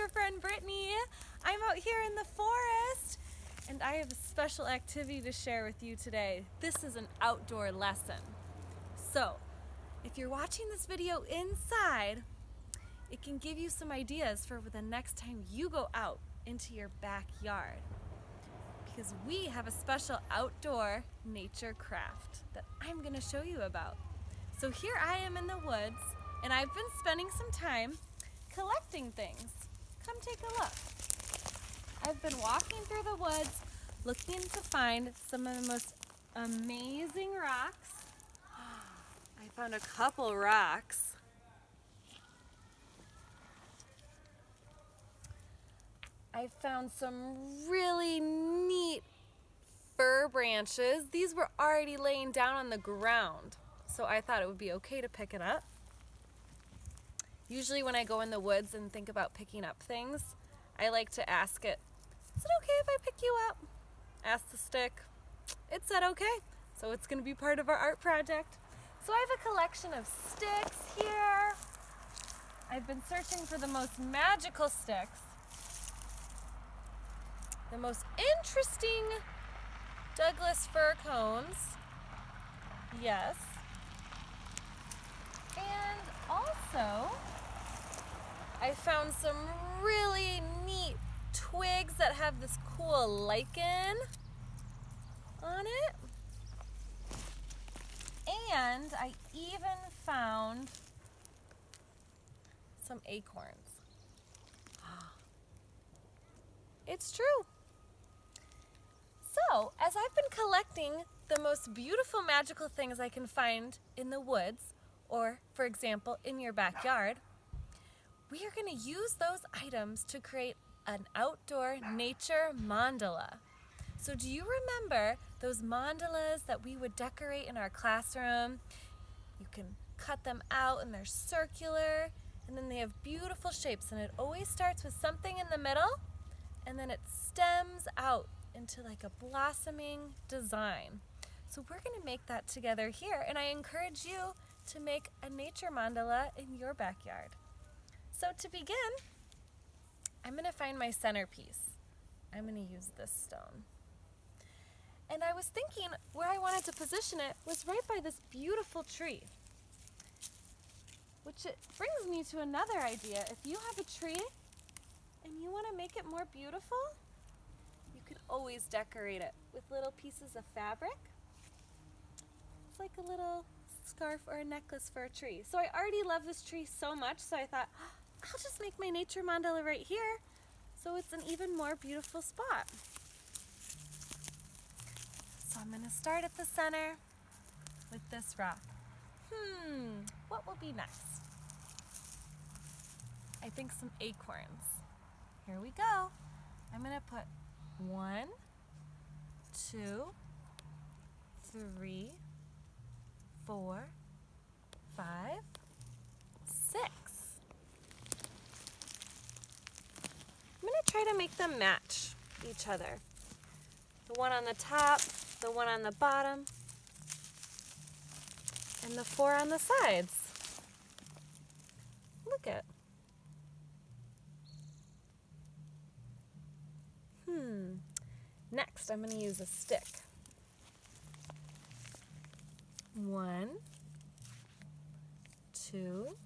your friend Brittany. I'm out here in the forest and I have a special activity to share with you today. This is an outdoor lesson. So, if you're watching this video inside, it can give you some ideas for the next time you go out into your backyard. Because we have a special outdoor nature craft that I'm going to show you about. So here I am in the woods and I've been spending some time collecting things. Come take a look. I've been walking through the woods looking to find some of the most amazing rocks. I found a couple rocks. I found some really neat fir branches. These were already laying down on the ground, so I thought it would be okay to pick it up. Usually when I go in the woods and think about picking up things, I like to ask it, is it okay if I pick you up? Ask the stick. It said okay, so it's going to be part of our art project. So I have a collection of sticks here. I've been searching for the most magical sticks, the most interesting Douglas fir cones, yes, and also I found some really neat twigs that have this cool lichen on it, and I even found some acorns. It's true. So, as I've been collecting the most beautiful magical things I can find in the woods, or for example, in your backyard, we are going to use those items to create an outdoor nature mandala. So do you remember those mandalas that we would decorate in our classroom? You can cut them out and they're circular, and then they have beautiful shapes, and it always starts with something in the middle, and then it stems out into like a blossoming design. So we're going to make that together here, and I encourage you to make a nature mandala in your backyard. So to begin, I'm going to find my centerpiece. I'm going to use this stone. And I was thinking where I wanted to position it was right by this beautiful tree. Which it brings me to another idea. If you have a tree and you want to make it more beautiful, you can always decorate it with little pieces of fabric. It's like a little scarf or a necklace for a tree. So I already love this tree so much, so I thought, I'll just make my nature mandala right here so it's an even more beautiful spot. So I'm going to start at the center with this rock. What will be next? I think some acorns. Here we go. I'm going to put 1, 2, 3, 4, 5, 6. I'm going to try to make them match each other. The one on the top, the one on the bottom, and the 4 on the sides. Look at. Next, I'm going to use a stick. 1, 2.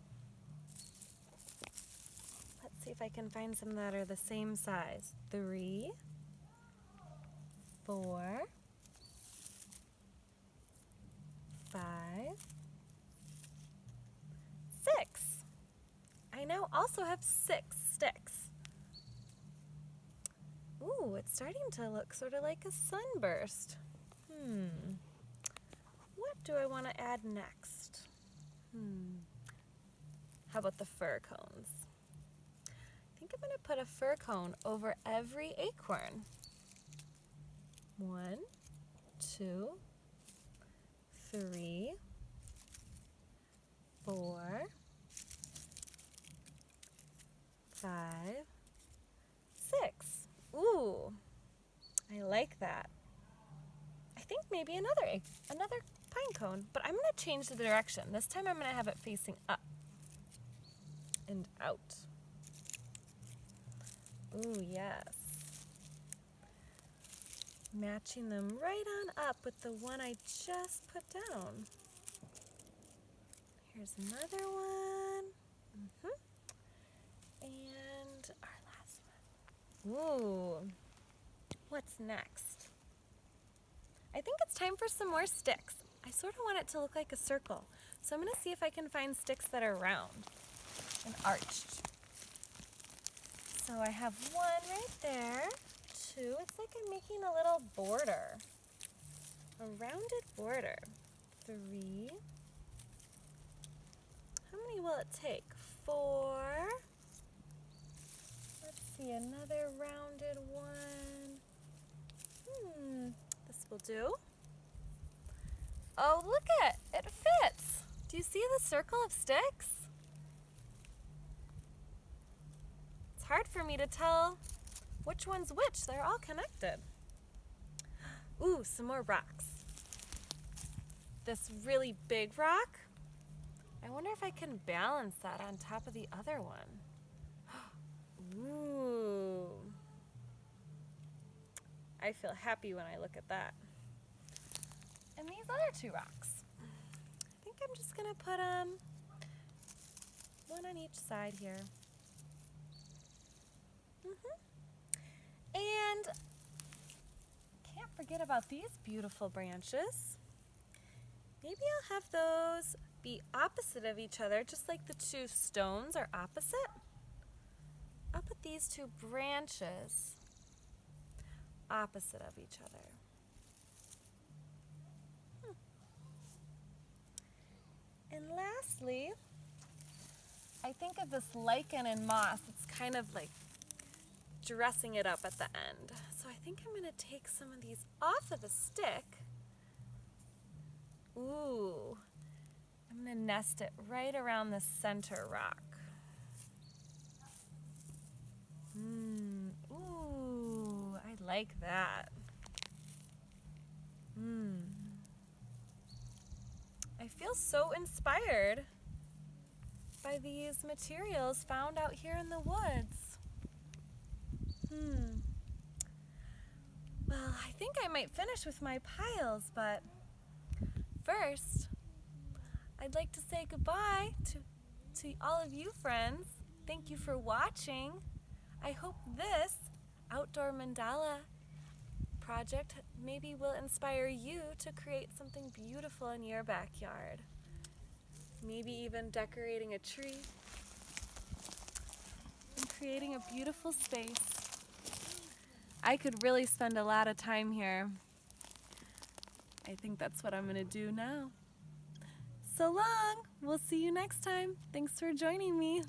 Let's see if I can find some that are the same size. 3, 4, 5, 6. I now also have 6 sticks. Ooh, it's starting to look sort of like a sunburst. What do I want to add next? How about the fir cones? I think I'm going to put a fir cone over every acorn. 1, 2, 3, 4, 5, 6. Ooh, I like that. I think maybe another pine cone, but I'm going to change the direction. This time I'm going to have it facing up and out. Ooh, yes. Matching them right on up with the one I just put down. Here's another one. And our last one. Ooh. What's next? I think it's time for some more sticks. I sort of want it to look like a circle. So I'm going to see if I can find sticks that are round and arched. So I have one right there. Two. It's like I'm making a little border. A rounded border. Three. How many will it take? Four. Let's see, another rounded one. This will do. Oh, look it fits. Do you see the circle of sticks? It's hard for me to tell which one's which. They're all connected. Ooh, some more rocks. This really big rock, I wonder if I can balance that on top of the other one. Ooh. I feel happy when I look at that. And these other two rocks. I think I'm just gonna put one on each side here. And can't forget about these beautiful branches. Maybe I'll have those be opposite of each other, just like the two stones are opposite. I'll put these two branches opposite of each other. And lastly, I think of this lichen and moss. It's kind of like dressing it up at the end. So I think I'm going to take some of these off of the stick. Ooh, I'm going to nest it right around the center rock. Ooh, I like that. I feel so inspired by these materials found out here in the woods. Well, I think I might finish with my piles, but first, I'd like to say goodbye to all of you friends. Thank you for watching. I hope this outdoor mandala project maybe will inspire you to create something beautiful in your backyard. Maybe even decorating a tree and creating a beautiful space. I could really spend a lot of time here. I think that's what I'm going to do now. So long. We'll see you next time. Thanks for joining me.